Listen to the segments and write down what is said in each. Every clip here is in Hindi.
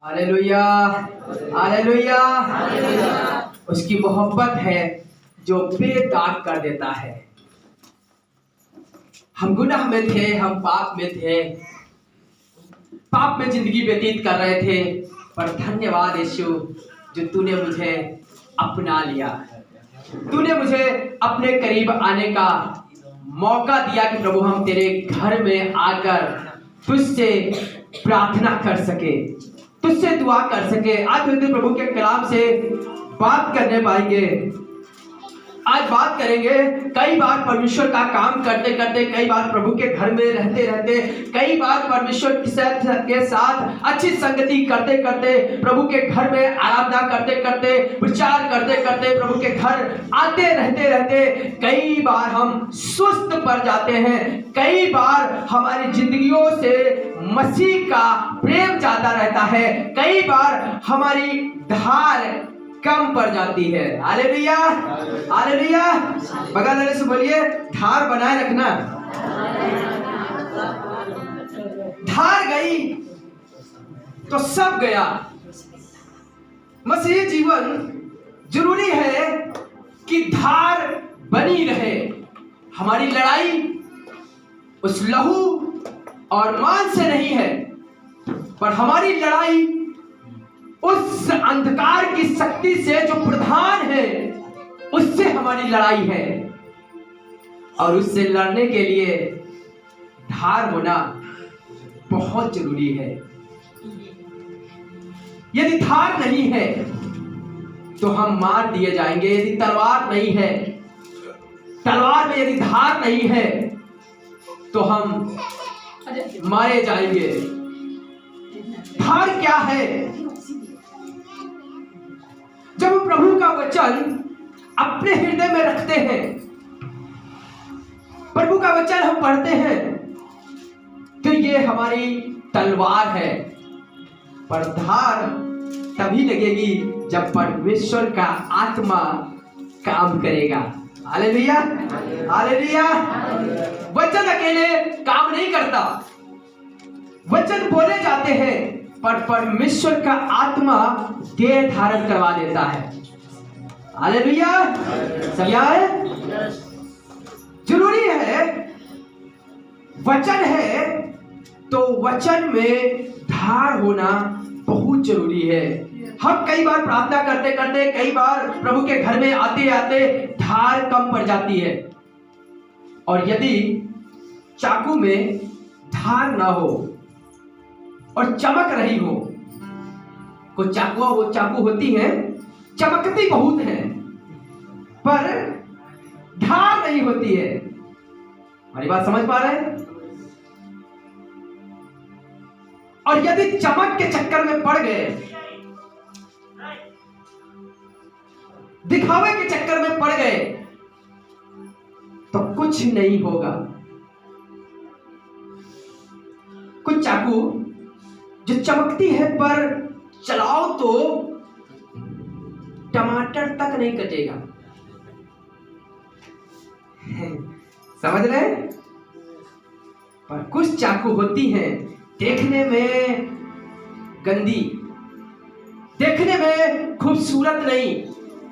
Hallelujah, hallelujah. उसकी मोहब्बत है जो बेदाग कर देता है। हम गुनाह में थे, हम पाप में थे, पाप में जिंदगी व्यतीत कर रहे थे, पर धन्यवाद यीशु जो तूने मुझे अपना लिया। तूने मुझे अपने करीब आने का मौका दिया कि प्रभु हम तेरे घर में आकर तुझसे प्रार्थना कर सके, तुझसे दुआ कर सके। आज फिर प्रभु के कलाम से बात करने पाएंगे। आज बात करेंगे कई बार परमेश्वर का काम करते करते, कई बार प्रभु के घर में रहते रहते, कई बार परमेश्वर के साथ अच्छी संगति करते करते, प्रभु के घर में आराधना करते करते, प्रचार करते करते, प्रभु के घर आते रहते रहते कई बार हम सुस्त पड़ जाते हैं। कई बार हमारी जिंदगियों से मसीह का प्रेम जाता रहता है। कई बार हमारी धार कम पड़ जाती है। Hallelujah, hallelujah. बगल वाले से बोलिए धार बनाए रखना। धार गई तो सब गया। मसीही जीवन जरूरी है कि धार बनी रहे। हमारी लड़ाई उस लहू और मांस से नहीं है, पर हमारी लड़ाई उस अंधकार की शक्ति से जो प्रधान है, उससे हमारी लड़ाई है। और उससे लड़ने के लिए धार होना बहुत जरूरी है। यदि धार नहीं है तो हम मार दिए जाएंगे। यदि तलवार नहीं है, तलवार में यदि धार नहीं है तो हम मारे जाएंगे। धार क्या है? जब हम प्रभु का वचन अपने हृदय में रखते हैं, प्रभु का वचन हम पढ़ते हैं, तो ये हमारी तलवार है। पर धार तभी लगेगी जब परमेश्वर का आत्मा काम करेगा। Hallelujah, hallelujah. वचन अकेले काम नहीं करता। वचन बोले जाते हैं, पर परमेश्वर का आत्मा देह धारण करवा देता है। हालेलुया, समझ आए? जरूरी है, वचन है तो वचन में धार होना बहुत जरूरी है। हम कई बार प्रार्थना करते करते, कई बार प्रभु के घर में आते आते धार कम पड़ जाती है। और यदि चाकू में धार ना हो और चमक रही हो, कुछ वो चाकू होती है चमकती बहुत है, पर धार नहीं होती है। हमारी बात समझ पा रहे हैं? और यदि चमक के चक्कर में पड़ गए, दिखावे के चक्कर में पड़ गए, तो कुछ नहीं होगा। कुछ चाकू जो चमकती है, पर चलाओ तो टमाटर तक नहीं कटेगा। समझ रहे? पर कुछ चाकू होती हैं देखने में गंदी, देखने में खूबसूरत नहीं,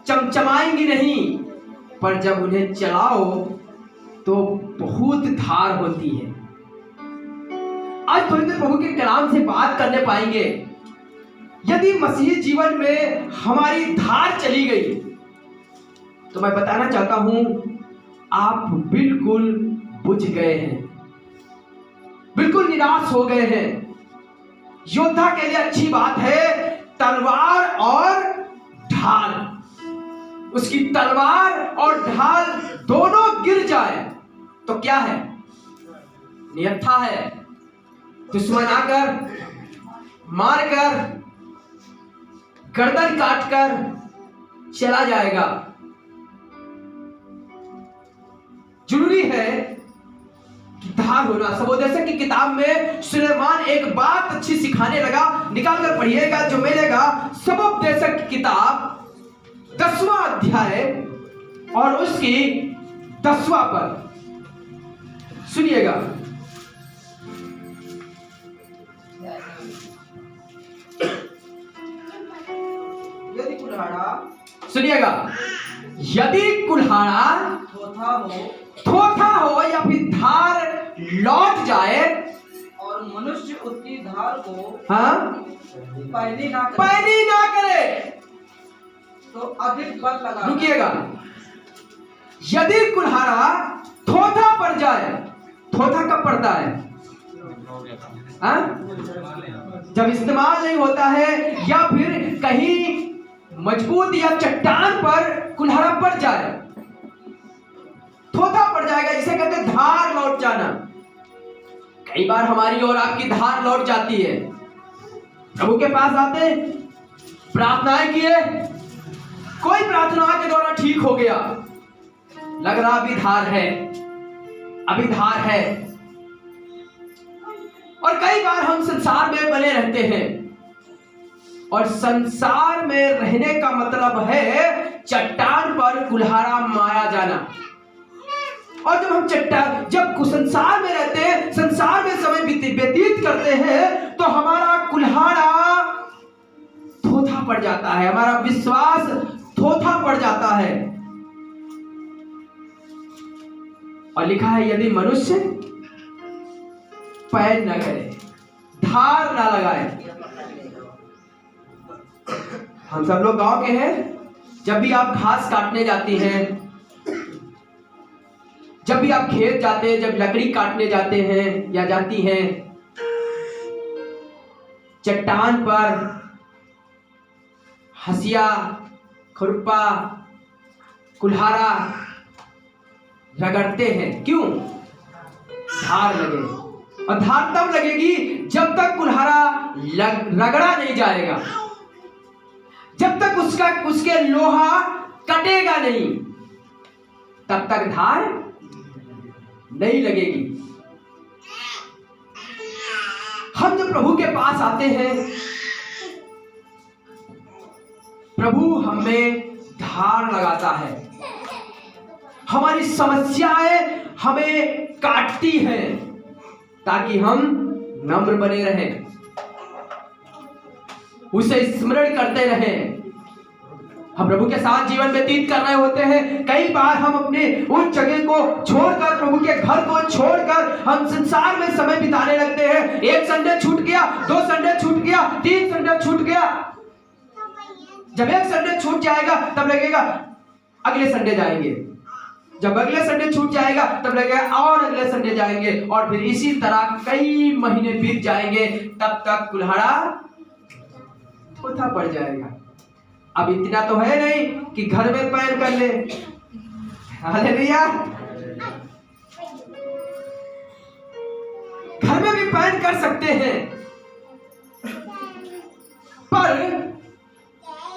चमचमाएंगी नहीं, पर जब उन्हें चलाओ तो बहुत धार होती है। आज थोड़ी देर प्रभु के कलाम से बात करने पाएंगे। यदि मसीही जीवन में हमारी धार चली गई, तो मैं बताना चाहता हूं आप बिल्कुल बुझ गए हैं, बिल्कुल निराश हो गए हैं। योद्धा के लिए अच्छी बात है तलवार और ढाल। उसकी तलवार और ढाल दोनों गिर जाए तो क्या है? निहत्था है। दुश्मन आकर मारकर गर्दन काटकर चला जाएगा। जरूरी है कि धार होना। सबोदेशक की किताब में सुलेमान एक बात अच्छी सिखाने लगा, निकाल कर पढ़िएगा जो मिलेगा। सबोदेशक की किताब 10वां अध्याय और उसकी 10वां पद सुनिएगा। कुल्हाड़ा, सुनिएगा, यदि कुल्हाड़ा थोथा हो या फिर धार लौट जाए और मनुष्य उसकी धार को हाँ पैनी ना करे तो अधिक बल लगा। रुकिएगा, यदि कुल्हाड़ा थोथा पड़ जाए, थोथा कब पड़ता है? हाँ? जब इस्तेमाल नहीं होता है या फिर कहीं मजबूत या चट्टान पर कुल्हाड़ा पड़ जाए, थोथा पड़ जाएगा, इसे कहते हैं धार लौट जाना। कई बार हमारी और आपकी धार लौट जाती है, प्रभु के पास आते, प्रार्थनाएं किए, कोई प्रार्थना के द्वारा ठीक हो गया, लग रहा अभी धार है, अभी धार है। और कई बार हम संसार में बने रहते हैं, और संसार में रहने का मतलब है चट्टान पर कुल्हाड़ा मारा जाना। और जब हम जब संसार में रहते हैं, संसार में समय व्यतीत करते हैं, तो हमारा कुल्हाड़ा थोथा पड़ जाता है, हमारा विश्वास थोथा पड़ जाता है। और लिखा है यदि मनुष्य पैर न करे, धार ना लगाए। हम सब लोग गांव के हैं, जब भी आप घास काटने जाती हैं, जब भी आप खेत जाते हैं, जब लकड़ी काटने जाते हैं या जाती हैं, चट्टान पर हसिया, खुरपा, कुल्हाड़ा रगड़ते हैं। क्यों? धार लगे। और धार तब लगेगी जब तक कुल्हाड़ा रगड़ा नहीं जाएगा, जब तक उसके लोहा कटेगा नहीं, तब तक धार नहीं लगेगी। हम जब प्रभु के पास आते हैं, प्रभु हमें धार लगाता है, हमारी समस्याएं हमें काटती हैं, ताकि हम नम्र बने रहें, उसे स्मरण करते रहें। हम प्रभु के साथ जीवन व्यतीत कर रहे होते हैं, कई बार हम अपने उस जगह को छोड़कर, प्रभु के घर को छोड़कर हम संसार में समय बिताने लगते हैं। एक संडे छूट गया, 2 संडे छूट गया, 3 संडे छूट गया। जब एक संडे छूट जाएगा तब लगेगा अगले संडे जाएंगे, जब अगले संडे छूट जाएगा तब लगेगा और अगले संडे जाएंगे, और फिर इसी तरह कई महीने बीत जाएंगे, तब तक कुल्हाड़ा थोथा पड़ जाएगा। अब इतना तो है नहीं कि घर में पैर कर ले, हालेलुया, घर में भी पैर कर सकते हैं, पर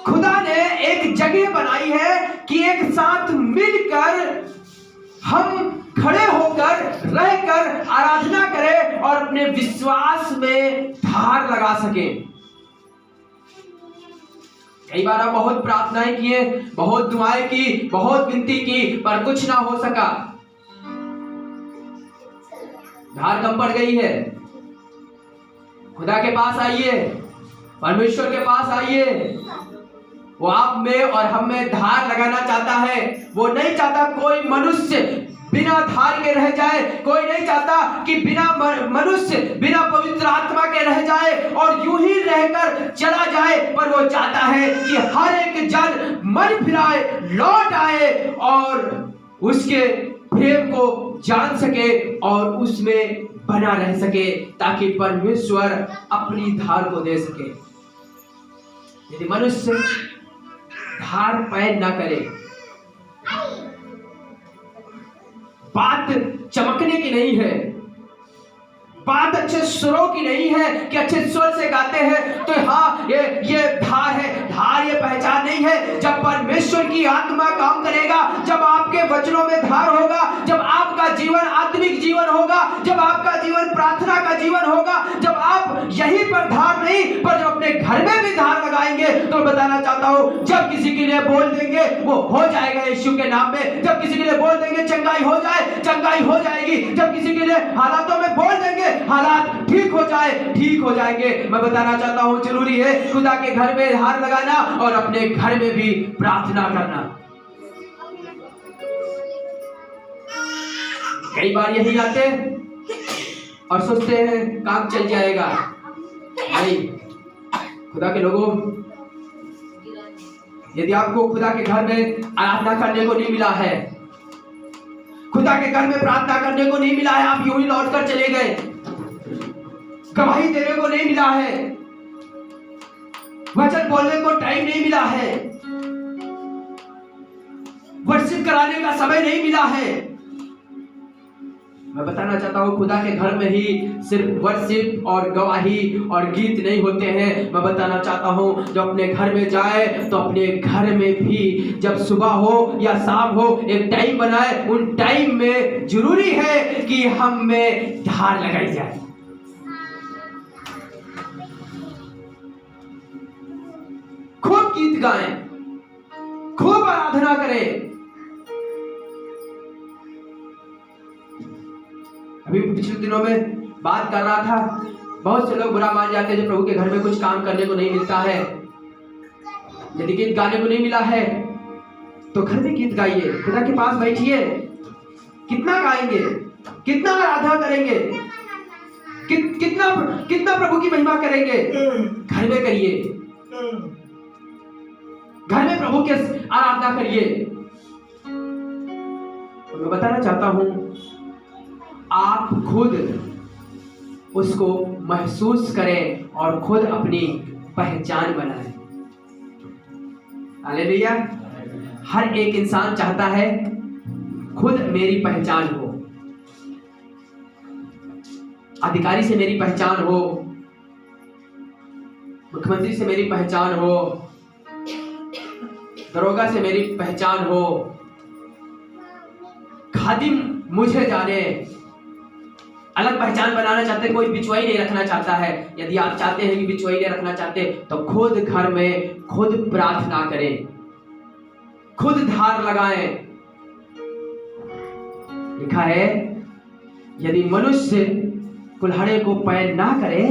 खुदा ने एक जगह बनाई है कि एक साथ मिलकर हम खड़े होकर रहकर आराधना करें और अपने विश्वास में धार लगा सकें। कई बार आप बहुत प्रार्थनाएं किए, बहुत दुआएं की, बहुत विनती की, पर कुछ ना हो सका, धार कम पड़ गई है। खुदा के पास आइए, परमेश्वर के पास आइए, वो आप में और हम में धार लगाना चाहता है। वो नहीं चाहता कोई मनुष्य बिना धार के रह जाए, कोई नहीं चाहता कि बिना मनुष्य बिना पवित्र आत्मा के रह जाए और यूं ही रहकर चला जाए, पर वो चाहता है कि हर एक जन मन फिराए, लौट आए और उसके प्रेम को जान सके और उसमें बना रह सके, ताकि परमेश्वर अपनी धार को दे सके। यदि मनुष्य धार पैर ना करे, बात चमकने की नहीं है, बात अच्छे सुरों की नहीं है कि अच्छे स्वर से गाते हैं तो हाँ ये धार है, धार ये पहचान नहीं है। जब परमेश्वर की आत्मा काम करेगा, जब आपके वचनों में धार होगा, जब आपका जीवन आत्मिक जीवन होगा, जब आपका जीवन प्रार्थना का जीवन होगा, जब आप यहीं पर धार नहीं पर जब अपने घर में भी धार लगाएंगे, तो मैं बताना चाहता हूँ, जब किसी के लिए बोल देंगे वो हो जाएगा यीशु के नाम में। जब किसी के लिए बोल देंगे चंगाई हो जाए, चंगाई हो जाएगी। जब किसी के लिए हालातों में बोल देंगे हालात ठीक हो जाए, ठीक हो जाएंगे। मैं बताना चाहता हूँ, जरूरी है खुदा के घर में हार लगाना और अपने घर में भी प्रार्थना करना। कई बार यही आते और सोचते हैं काम चल जाएगा। नहीं, खुदा के लोगों, यदि आपको खुदा के घर में आराधना करने को नहीं मिला है, खुदा के घर में प्रार्थना करने को नहीं मिला है, आप यूं ही लौट कर चले गए, गवाही देने को नहीं मिला है, वचन बोलने को टाइम नहीं मिला है, वर्शिप कराने का समय नहीं मिला है, मैं बताना चाहता हूँ खुदा के घर में ही सिर्फ वर्शिप और गवाही और गीत नहीं होते हैं। मैं बताना चाहता हूँ, जब अपने घर में जाए तो अपने घर में भी जब सुबह हो या शाम हो एक टाइम बनाए। उन टाइम में जरूरी है कि हम में धार लगाई जाए। खूब गीत गाएं, खूब आराधना करें। अभी पिछले दिनों में बात कर रहा था, बहुत से लोग बुरा मान जाते हैं जब प्रभु के घर में कुछ काम करने को नहीं मिलता है। यदि गीत गाने को नहीं मिला है तो घर में गीत गाइए, खुदा के पास बैठिए। कितना गाएंगे, कितना आराधना करेंगे, कितना प्रभु की महिमा करेंगे, घर में करिए, घर में प्रभु के आराधना करिए। तो मैं बताना चाहता हूं, आप खुद उसको महसूस करें और खुद अपनी पहचान बनाएं। हालेलुया। हर एक इंसान चाहता है खुद मेरी पहचान हो, अधिकारी से मेरी पहचान हो, मुख्यमंत्री से मेरी पहचान हो, दरोगा से मेरी पहचान हो, खादिम मुझे जाने। अलग पहचान बनाना चाहते, कोई बिचवाई नहीं रखना चाहता है। यदि आप चाहते हैं कि बिचवाई नहीं रखना चाहते तो खुद घर में खुद प्रार्थना करें, खुद धार लगाएं। लिखा है, यदि मनुष्य कुल्हाड़े को पैर ना करे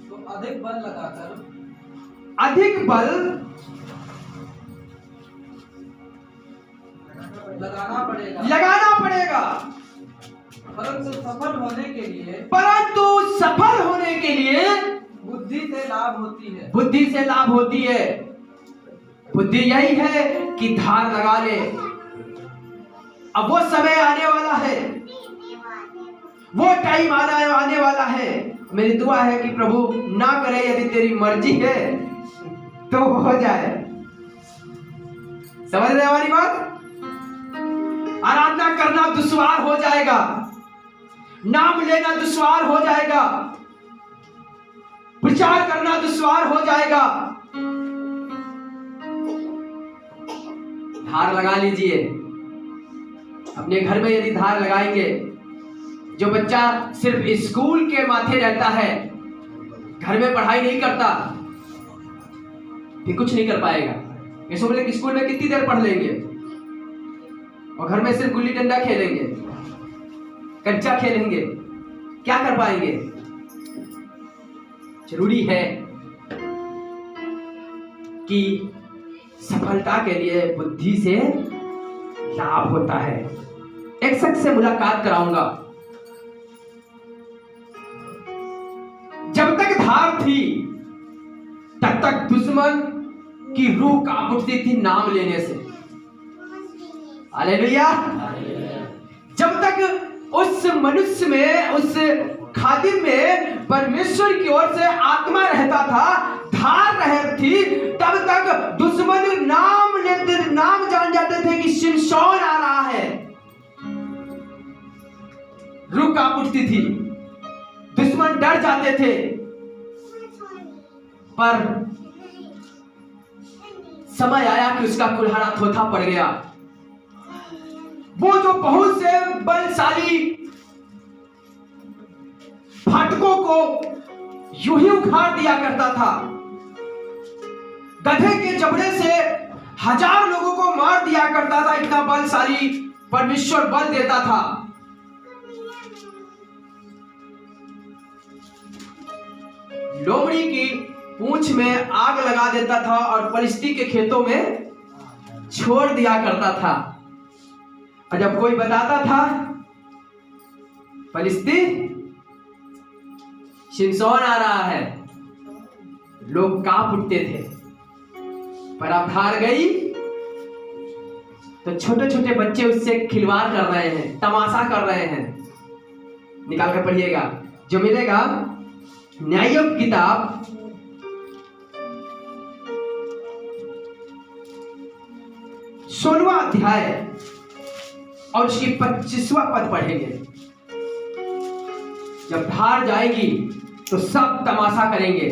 तो अधिक बल लगाना पड़ेगा। परंतु सफल होने के लिए बुद्धि से लाभ होती है। बुद्धि यही है कि धार लगा ले। अब वो समय आने वाला है, वो टाइम आने वाला है। मेरी दुआ है कि प्रभु ना करे, यदि तेरी मर्जी है तो हो जाए। समझ रहे हमारी बात? आराधना करना दुश्वार हो जाएगा, नाम लेना दुश्वार हो जाएगा, प्रचार करना दुश्वार हो जाएगा। धार लगा लीजिए अपने घर में। यदि धार लगाएंगे, जो बच्चा सिर्फ स्कूल के माथे रहता है, घर में पढ़ाई नहीं करता, फिर कुछ नहीं कर पाएगा। ये समझ ले कि स्कूल में कितनी देर पढ़ लेंगे और घर में सिर्फ गुल्ली डंडा खेलेंगे, कंचा खेलेंगे, क्या कर पाएंगे? जरूरी है कि सफलता के लिए बुद्धि से लाभ होता है। एक शख्स से मुलाकात कराऊंगा। जब तक धार थी तब तक दुश्मन की रूह कांप उठती थी नाम लेने से। हालेलुया। जब तक उस मनुष्य में, उस खादिम में परमेश्वर की ओर से आत्मा रहता था, धार रह थी, तब तक दुश्मन नाम जान जाते थे कि शिमशोन आ रहा है। रूह कांप उठती थी, दुश्मन डर जाते थे। पर समय आया कि उसका कुल्हाड़ा थोथा पड़ गया। वो जो बहुत से बलशाली फाटकों को यूं ही उखाड़ दिया करता था, गधे के जबड़े से 1000 लोगों को मार दिया करता था। इतना बलशाली परमेश्वर बल देता था। लोमड़ी की पूंछ में आग लगा देता था और पलिश्ती के खेतों में छोड़ दिया करता था। और जब कोई बताता था पलिश्ती शिमशोन आ रहा है, लोग कांप उठते थे। पर अब हार गई तो छोटे छोटे बच्चे उससे खिलवाड़ कर रहे हैं, तमाशा कर रहे हैं। निकाल कर पढ़िएगा जो मिलेगा न्यायों की किताब 16वां अध्याय और उसकी 25वां पद पढ़ेंगे। जब धार जाएगी तो सब तमाशा करेंगे।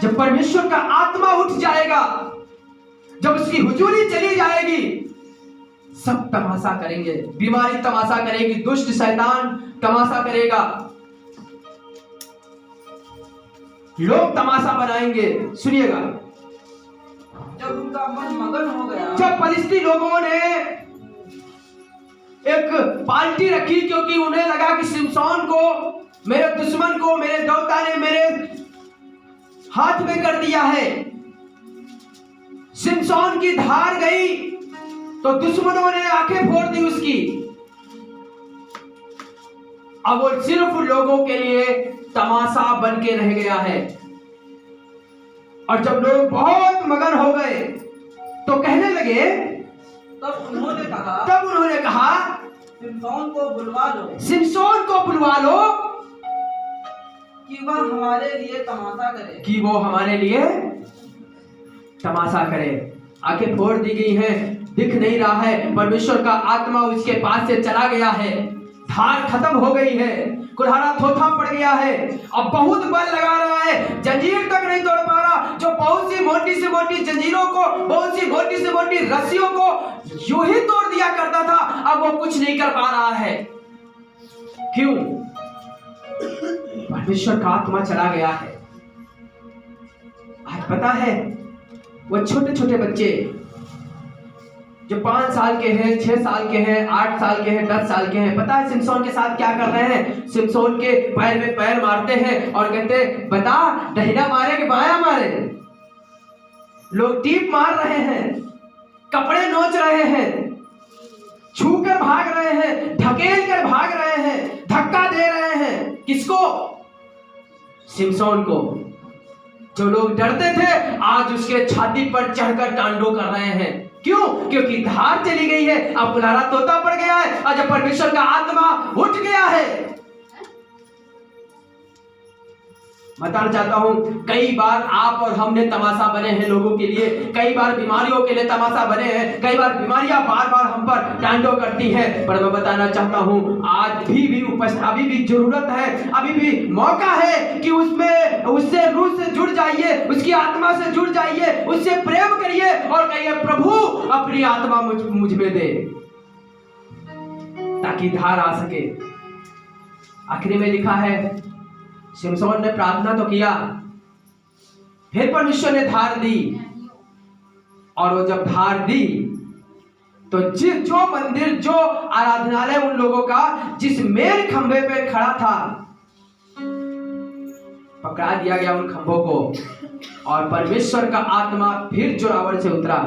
जब परमेश्वर का आत्मा उठ जाएगा, जब उसकी हुजूरी चली जाएगी, सब तमाशा करेंगे। बीमारी तमाशा करेगी, दुष्ट शैतान तमाशा करेगा, लोग तमाशा बनाएंगे। सुनिएगा, जब उनका मन मगन हो गया, जब फलिस्ती लोगों ने एक पार्टी रखी, क्योंकि उन्हें लगा कि शिमशोन को, मेरे दुश्मन को, मेरे देवता ने मेरे हाथ में कर दिया है। शिमशोन की धार गई तो दुश्मनों ने आंखें फोड़ दी उसकी। अब वो सिर्फ लोगों के लिए तमाशा बन के रह गया है। और जब लोग बहुत मगन हो गए तो कहने लगे, तब उन्होंने कहा शिमशोन को बुलवा लो, शिमशोन को बुलवा लो कि वह हमारे लिए तमाशा करे, कि वो हमारे लिए तमाशा करे। आंखें फोड़ दी गई हैं, दिख नहीं रहा है, परमेश्वर का आत्मा उसके पास से चला गया है, धार खत्म हो गई है, कुल्हाड़ा थोथा पड़ गया है। अब बहुत बल लगा रहा है, जंजीर तक नहीं तोड़ पा रहा। जो बहुत सी मोटी से मोटी जंजीरों को, बहुत सी मोटी से मोटी रस्सियों को यूं ही तोड़ दिया करता था, अब वो कुछ नहीं कर पा रहा है। क्यों? परमेश्वर का आत्मा चला गया है। आज पता है, वो छोटे छोटे बच्चे जो 5 साल के हैं, 6 साल के हैं, 8 साल के हैं, 10 साल के हैं, पता है शिमशोन के साथ क्या कर रहे हैं? शिमशोन के पैर में पैर मारते हैं और कहते हैं, बता दहिना मारे कि बायां मारे। लोग टीप मार रहे हैं, कपड़े नोच रहे हैं, छू कर भाग रहे हैं, ढकेल कर भाग रहे हैं, धक्का दे रहे हैं। किसको? शिमशोन को। जो लोग डरते थे आज उसके छाती पर चढ़कर तांडव कर रहे हैं। क्यों? क्योंकि धार चली गई है, अब कुल्हाड़ा तोता पड़ गया है, और जब परमेश्वर का आत्मा उठ गया है। बताना चाहता हूं, कई बार आप और हमने तमाशा बने हैं लोगों के लिए, कई बार बीमारियों के लिए तमाशा बने हैं, कई बार बीमारियां बार बार हम पर तांडव करती हैं। पर मैं बताना चाहता हूं, आज भी अभी भी जरूरत है, अभी भी मौका है कि उससे रूह से जुड़ जाइए, उसकी आत्मा से जुड़ जाइए, उससे प्रेम करिए और कहिए, प्रभु अपनी आत्मा मुझ में दे, ताकि धार आ सके। आखिरी में लिखा है, शिमशोन ने प्रार्थना तो किया, फिर परमेश्वर ने धार दी, और वो जब धार दी तो जो मंदिर, जो आराधनालय उन लोगों का जिस मेन खंभे पे खड़ा था, पकड़ा दिया गया उन खंभों को, और परमेश्वर का आत्मा फिर जोरावर से उतरा।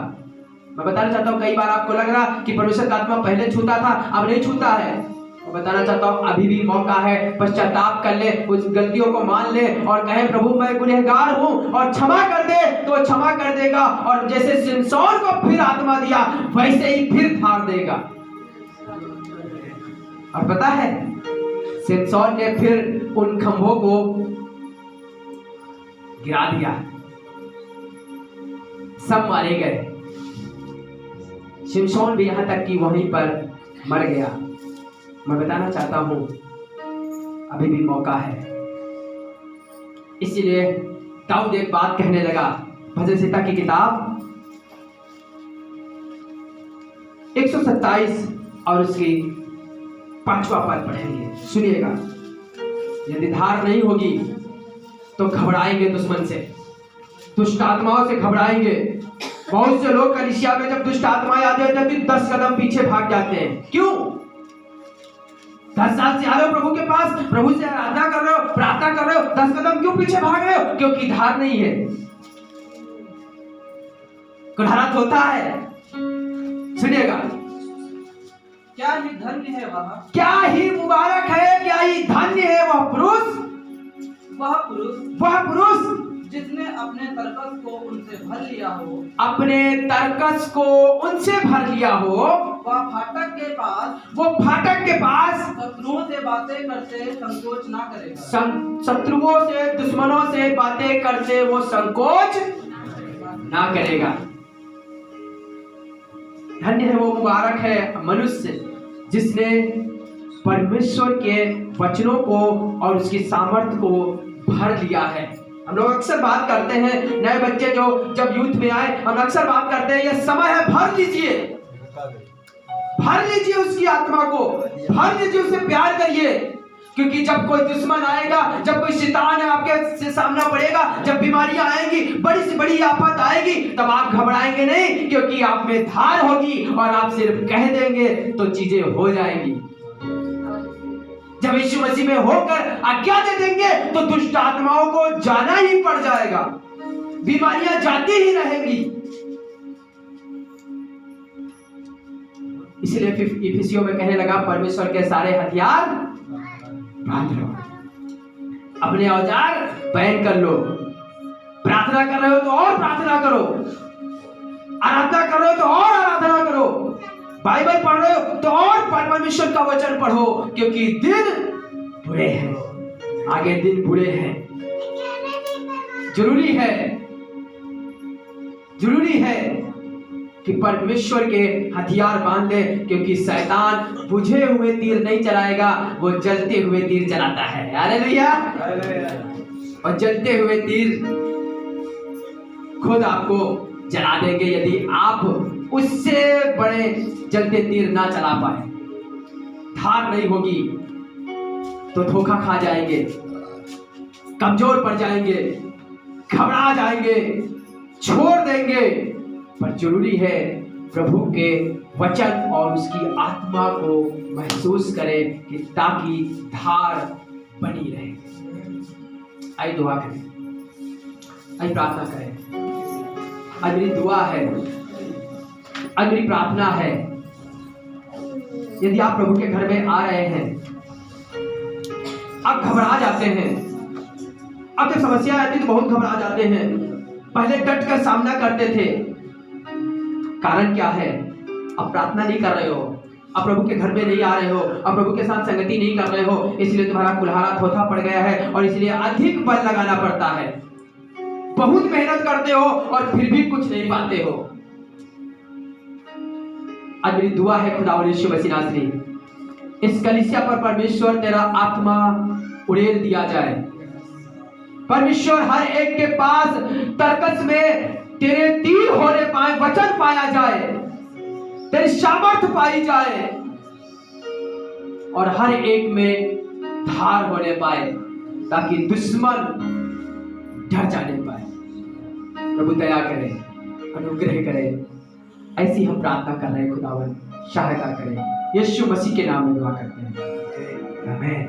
मैं बताना चाहता हूं, कई बार आपको लग रहा कि परमेश्वर का आत्मा पहले छूता था, अब नहीं छूता है। मैं बताना चाहता हूं, अभी भी मौका है, पश्चाताप कर ले, उस गलतियों को मान ले और कहे, प्रभु मैं गुनहगार हूं और क्षमा कर दे, तो क्षमा कर देगा। और जैसे शिमशोन को फिर आत्मा दिया, वैसे ही फिर धार देगा। और पता है, शिमशोन ने फिर उन खंभों को गिरा दिया, सब मारे गए। शिमशोन भी यहां तक कि वहीं पर मर गया। मैं बताना चाहता हूं, अभी भी मौका है। इसीलिए दाऊद एक बात कहने लगा, भजन संहिता की किताब 127 और उसकी 5वां पद पढ़ेंगे। सुनिएगा, यदि धार नहीं होगी तो घबराएंगे दुश्मन से, दुष्ट आत्माओं से घबराएंगे। बहुत से लोग कलीसिया में जब दुष्ट आत्माएं आती है तो 10 कदम पीछे भाग जाते हैं। क्यों? 10 साल से आ रहे हो प्रभु के पास, प्रभु से आराधना कर रहे हो, प्रार्थना कर रहे हो, 10 कदम क्यों पीछे भाग रहे हो? क्योंकि धार नहीं है। कुल्हाड़ा होता है। सुनिएगा, क्या ही धन्य है वह, क्या ही मुबारक है, क्या ही धन्य है वह पुरुष जिसने अपने तरकस को उनसे भर लिया हो, अपने तरकस को उनसे भर लिया हो। वह फाटक के पास शत्रुओं से बातें करते संकोच ना करेगा। शत्रुओं से, दुश्मनों से बातें करते वो संकोच ना करेगा। धन्य है वो, मुबारक है मनुष्य जिसने परमेश्वर के वचनों को और उसकी सामर्थ्य को भर लिया है। हम लोग अक्सर बात करते हैं, नए बच्चे जो जब यूथ में आए, हम अक्सर बात करते हैं, यह समय है, भर लीजिए उसकी आत्मा को, भर लीजिए, उससे प्यार करिए। क्योंकि जब कोई दुश्मन आएगा, जब कोई शैतान है आपके से सामना पड़ेगा, जब बीमारियां आएंगी, बड़ी से बड़ी आफत आएगी, तब आप घबराएंगे नहीं, क्योंकि आप में धार होगी और आप सिर्फ कह देंगे तो चीजें हो जाएंगी। जब यीशु मसीह में होकर आज्ञा दे देंगे तो दुष्ट आत्माओं को जाना ही पड़ जाएगा, बीमारियां जाती ही रहेंगी। इसलिए इफिसियों में कहने लगा, परमेश्वर के सारे हथियार बांध लो, अपने औजार पहन कर लो। प्रार्थना कर रहे हो तो और प्रार्थना करो, आराधना कर रहे हो तो और आराधना करो, बाइबल पढ़ रहे हो तो और परमेश्वर का वचन पढ़ो, क्योंकि दिन बुरे हैं, आगे दिन बुरे हैं। जरूरी है कि परमेश्वर के हथियार बांध ले, क्योंकि शैतान बुझे हुए तीर नहीं चलाएगा, वो जलते हुए तीर चलाता है। हालेलुया। और जलते हुए तीर खुद आपको जला देंगे यदि आप उससे बड़े जलते तीर ना चला पाए। धार नहीं होगी तो धोखा खा जाएंगे, कमजोर पड़ जाएंगे, घबरा जाएंगे, छोड़ देंगे। पर जरूरी है प्रभु के वचन और उसकी आत्मा को महसूस करें कि ताकि धार बनी रहे। आइए दुआ करें, आइए प्रार्थना करें। आज मेरी दुआ है, आज मेरी प्रार्थना है, यदि आप प्रभु के घर में आ रहे हैं, आप घबरा जाते हैं, अब जब समस्या आती है तो बहुत घबरा जाते हैं, पहले डट कर सामना करते थे, कारण क्या है? अब प्रार्थना नहीं कर रहे हो, अब प्रभु के घर में नहीं आ रहे हो, अब प्रभु के साथ संगति नहीं कर रहे हो, इसलिए तुम्हारा कुल्हाड़ा थोथा पड़ गया है और इसलिए अधिक बल लगाना पड़ता है। बहुत मेहनत करते हो और फिर भी कुछ नहीं पाते हो। आज मेरी दुआ है खुदावंद यीशु मसीह नासरी, इस कलीसिया पर परमेश्वर तेरा आत्मा उड़ेल दिया जाए। परमेश्वर हर एक के पास तरकस में तेरे तीर होने पाए, वचन पाया जाए, तेरी सामर्थ पाई जाए और हर एक में धार होने पाए, ताकि दुश्मन डर जाने पाए। प्रभु दया करे, अनुग्रह करे। ऐसी हम प्रार्थना कर रहे हैं, खुदावन सहायता करें। यीशु मसीह के नाम में दुआ करते हैं, आमीन।